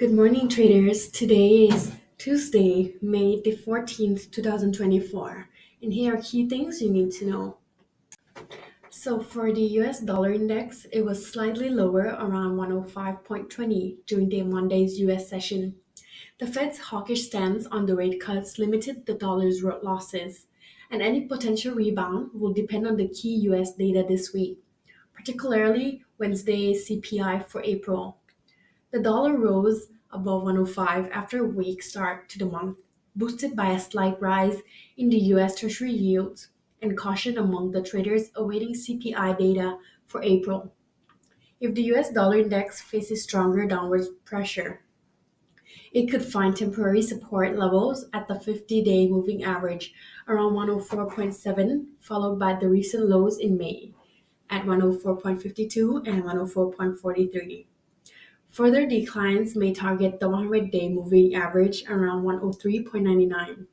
Good morning, traders. Today is Tuesday, May the 14th, 2024. And here are key things you need to know. So, for the US dollar index, it was slightly lower around 105.20 during the Monday's US session. The Fed's hawkish stance on the rate cuts limited the dollar's losses, and any potential rebound will depend on the key US data this week, particularly Wednesday's CPI for April. The dollar rose above 105 after a weak start to the month, boosted by a slight rise in the US Treasury yields and caution among the traders awaiting CPI data for April. If the US dollar index faces stronger downward pressure, it could find temporary support levels at the 50-day moving average around 104.7, followed by the recent lows in May at 104.52 and 104.43. Further declines may target the 100-day moving average around 103.99.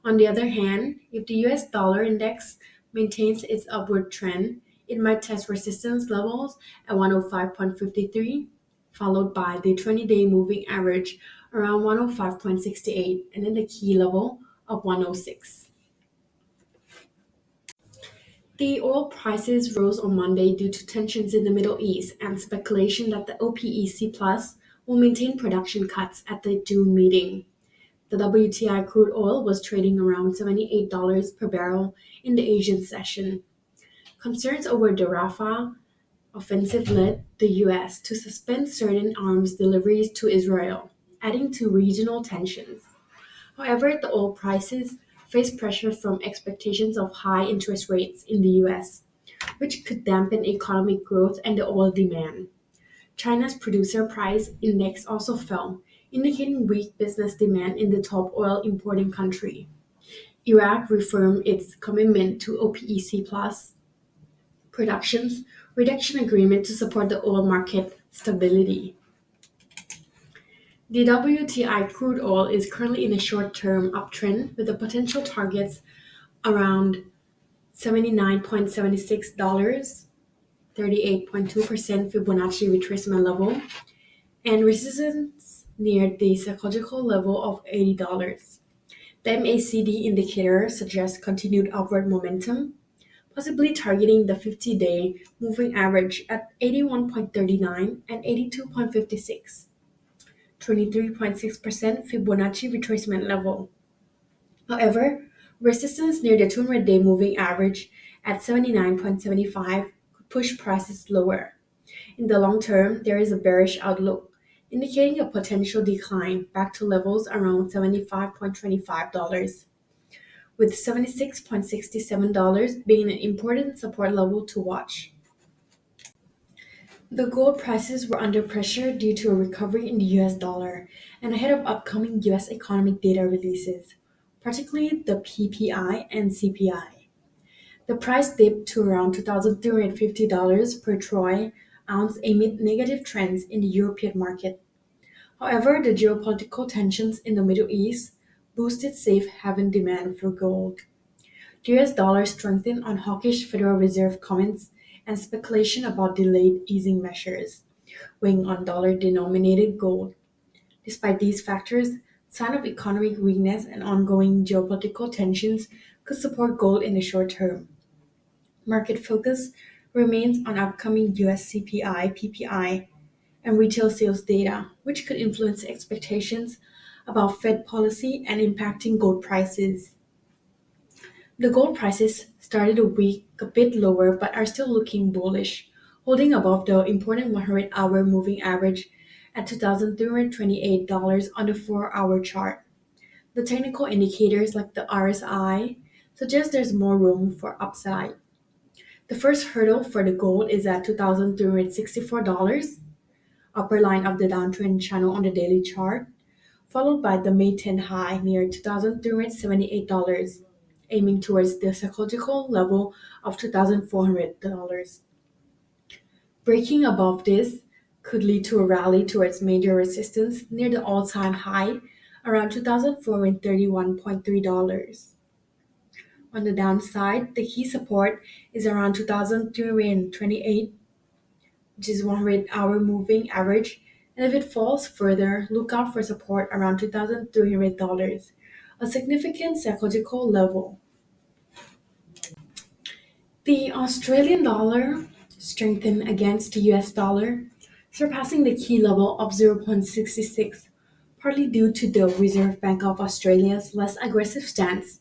On the other hand, if the US dollar index maintains its upward trend, it might test resistance levels at 105.53, followed by the 20-day moving average around 105.68, and then the key level of 106. The oil prices rose on Monday due to tensions in the Middle East and speculation that the OPEC Plus will maintain production cuts at the June meeting. The WTI crude oil was trading around $78 per barrel in the Asian session. Concerns over the Rafah offensive led the U.S. to suspend certain arms deliveries to Israel, adding to regional tensions. However, the oil prices face pressure from expectations of high interest rates in the US, which could dampen economic growth and the oil demand. China's producer price index also fell, indicating weak business demand in the top oil importing country. Iraq reaffirmed its commitment to OPEC Plus productions reduction agreement to support the oil market stability. The WTI crude oil is currently in a short-term uptrend with the potential targets around $79.76, 38.2% Fibonacci retracement level, and resistance near the psychological level of $80. The MACD indicator suggests continued upward momentum, possibly targeting the 50-day moving average at 81.39 and 82.56. 23.6% Fibonacci retracement level. However, resistance near the 200-day moving average at 79.75 could push prices lower. In the long term, there is a bearish outlook, indicating a potential decline back to levels around $75.25, with $76.67 being an important support level to watch. The gold prices were under pressure due to a recovery in the US dollar and ahead of upcoming US economic data releases, particularly the PPI and CPI. The price dipped to around $2,350 per troy ounce amid negative trends in the European market. However, the geopolitical tensions in the Middle East boosted safe haven demand for gold. The US dollar strengthened on hawkish Federal Reserve comments and speculation about delayed easing measures, weighing on dollar-denominated gold. Despite these factors, signs of economic weakness and ongoing geopolitical tensions could support gold in the short term. Market focus remains on upcoming US CPI, PPI, and retail sales data, which could influence expectations about Fed policy and impacting gold prices. The gold prices started the week a bit lower but are still looking bullish, holding above the important 100-hour moving average at $2,328 on the 4-hour chart. The technical indicators like the RSI suggest there's more room for upside. The first hurdle for the gold is at $2,364, upper line of the downtrend channel on the daily chart, followed by the May 10 high near $2,378, aiming towards the psychological level of $2,400. Breaking above this could lead to a rally towards major resistance near the all-time high around $2,431.3. On the downside, the key support is around 2,328, which is 100-hour moving average And if it falls further, look out for support around $2,300, a significant psychological level. The Australian dollar strengthened against the US dollar, surpassing the key level of 0.66, partly due to the Reserve Bank of Australia's less aggressive stance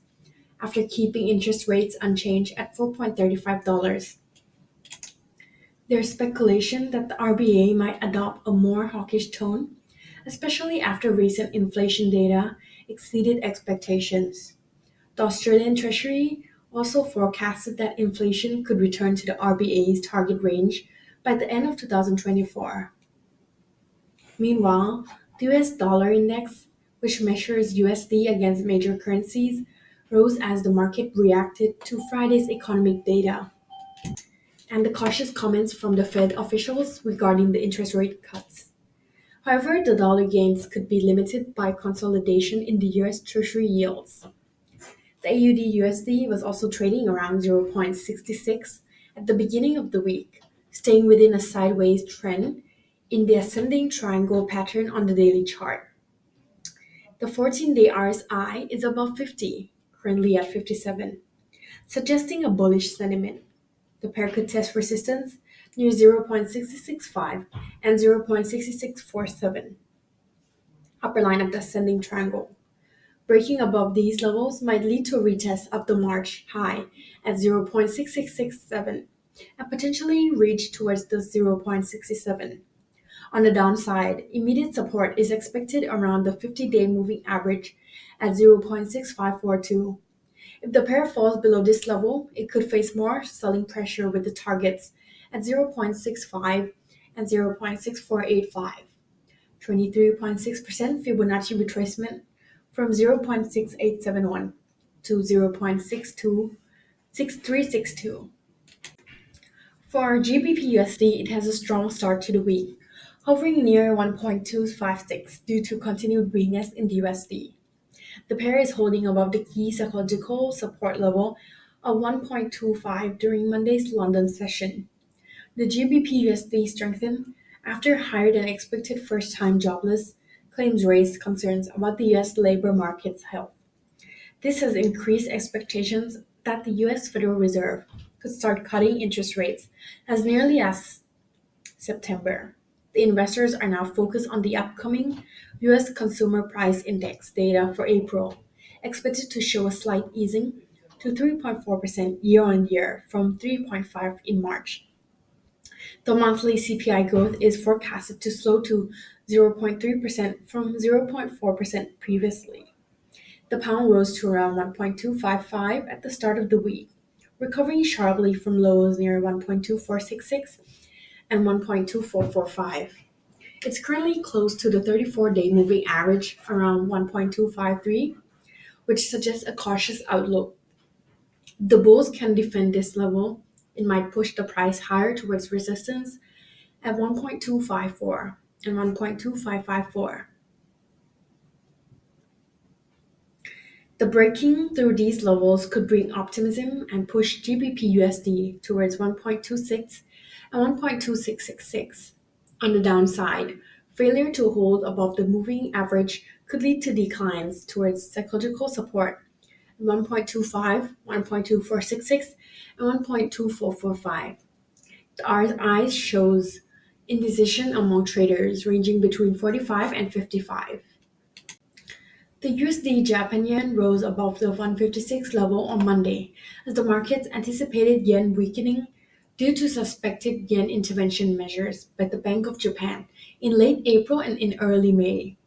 after keeping interest rates unchanged at $4.35. There's speculation that the RBA might adopt a more hawkish tone, especially after recent inflation data exceeded expectations. The Australian Treasury also forecasted that inflation could return to the RBA's target range by the end of 2024. Meanwhile, the US dollar index, which measures USD against major currencies, rose as the market reacted to Friday's economic data and the cautious comments from the Fed officials regarding the interest rate cuts. However, the dollar gains could be limited by consolidation in the US Treasury yields. The AUD USD was also trading around 0.66 at the beginning of the week, staying within a sideways trend in the ascending triangle pattern on the daily chart. The 14-day RSI is above 50, currently at 57, suggesting a bullish sentiment. The pair could test resistance near 0.6665 and 0.6647, upper line of the ascending triangle. Breaking above these levels might lead to a retest of the March high at 0.6667 and potentially reach towards the 0.67. On the downside, immediate support is expected around the 50-day moving average at 0.6542. If the pair falls below this level, it could face more selling pressure with the targets at 0.65 and 0.6485. 23.6% Fibonacci retracement from 0.6871 to 0.6362. For GBP USD, it has a strong start to the week, hovering near 1.256 due to continued weakness in the USD. The pair is holding above the key psychological support level of 1.25 during Monday's London session. The GBP USD strengthened after higher than expected first-time jobless claims raised concerns about the US labor market's health. This has increased expectations that the US Federal Reserve could start cutting interest rates as nearly as September. The investors are now focused on the upcoming US Consumer Price Index data for April, expected to show a slight easing to 3.4% year on year from 3.5 in March. The monthly CPI growth is forecasted to slow to 0.3% from 0.4% previously. The pound rose to around 1.255 at the start of the week, recovering sharply from lows near 1.2466 and 1.2445. It's currently close to the 34-day moving average around 1.253, which suggests a cautious outlook. The bulls can defend this level. It might push the price higher towards resistance at 1.254 and 1.2554. The breaking through these levels could bring optimism and push GBP USD towards 1.26 and 1.2666. On the downside, failure to hold above the moving average could lead to declines towards psychological support at 1.25, 1.2466, and 1.2445. The RSI shows indecision among traders ranging between 45 and 55. The USD Japan yen rose above the 156 level on Monday as the markets anticipated yen weakening due to suspected yen intervention measures by the Bank of Japan in late April and in early May.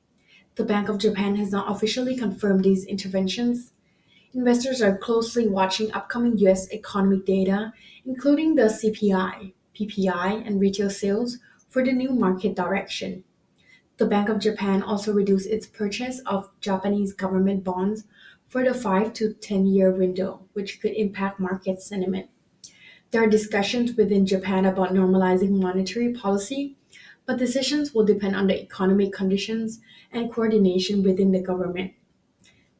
The Bank of Japan has not officially confirmed these interventions. Investors are closely watching upcoming US economic data, including the CPI, PPI, and retail sales for the new market direction. The Bank of Japan also reduced its purchase of Japanese government bonds for the 5 to 10-year window, which could impact market sentiment. There are discussions within Japan about normalizing monetary policy, but decisions will depend on the economic conditions and coordination within the government.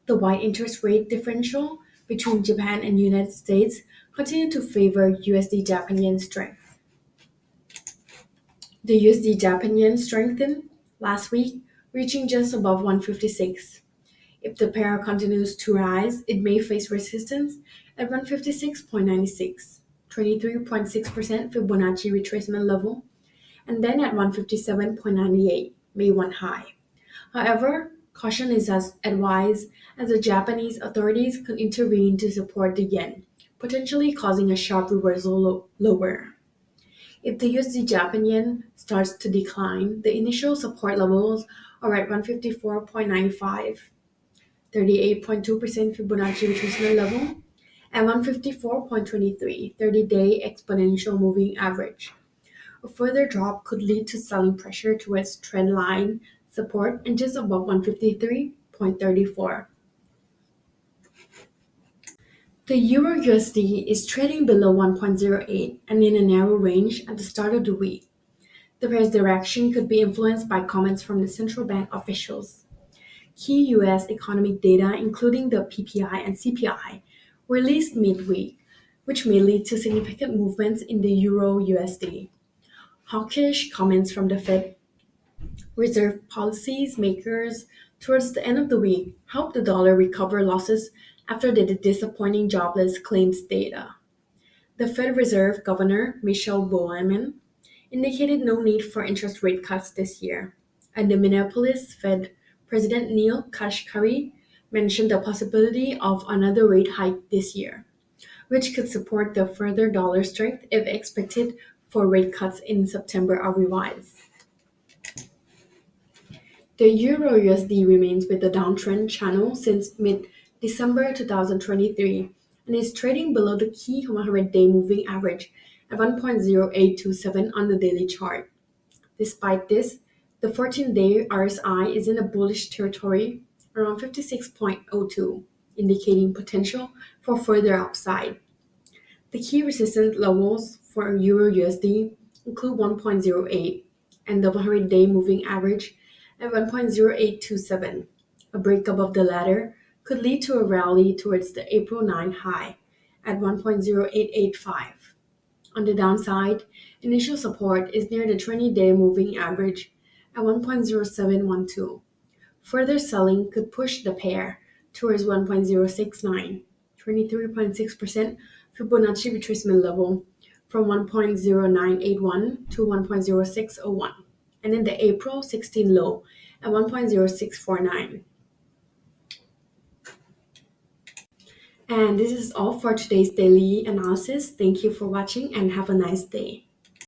The wide interest rate differential between Japan and United States continue to favor USD Japan yen strength. The USD Japan yen strengthened last week, reaching just above 156. If the pair continues to rise, it may face resistance at 156.96, 23.6% Fibonacci retracement level, and then at 157.98, May 1 high. However, caution is as advised as the Japanese authorities could intervene to support the yen, potentially causing a sharp reversal lower. If the USD Japan yen starts to decline, the initial support levels are at 154.95, 38.2% Fibonacci retracement level, and 154.23, 30-day exponential moving average. A further drop could lead to selling pressure towards trend line support and just above 153.34. The Euro USD is trading below 1.08 and in a narrow range at the start of the week. The pair's direction could be influenced by comments from the central bank officials. Key U.S. economic data, including the PPI and CPI, were released midweek, which may lead to significant movements in the Euro USD. Hawkish comments from the Fed Reserve policies makers towards the end of the week helped the dollar recover losses after the disappointing jobless claims data. The Fed Reserve Governor, Michelle Bowman, indicated no need for interest rate cuts this year, and the Minneapolis Fed President Neil Kashkari mentioned the possibility of another rate hike this year, which could support the further dollar strength if expected for rate cuts in September are revised. The Euro USD remains with the downtrend channel since mid-December 2023 and is trading below the key 100-day moving average at 1.0827 on the daily chart. Despite this, the 14-day RSI is in a bullish territory around 56.02, indicating potential for further upside. The key resistance levels for Euro USD include 1.08 and the 100-day moving average at 1.0827. A break above the latter could lead to a rally towards the April 9 high at 1.0885. On the downside, initial support is near the 20-day moving average at 1.0712. Further selling could push the pair towards 1.069, 23.6% Fibonacci retracement level from 1.0981 to 1.0601, and then the April 16 low at 1.0649. And this is all for today's daily analysis. Thank you for watching and have a nice day.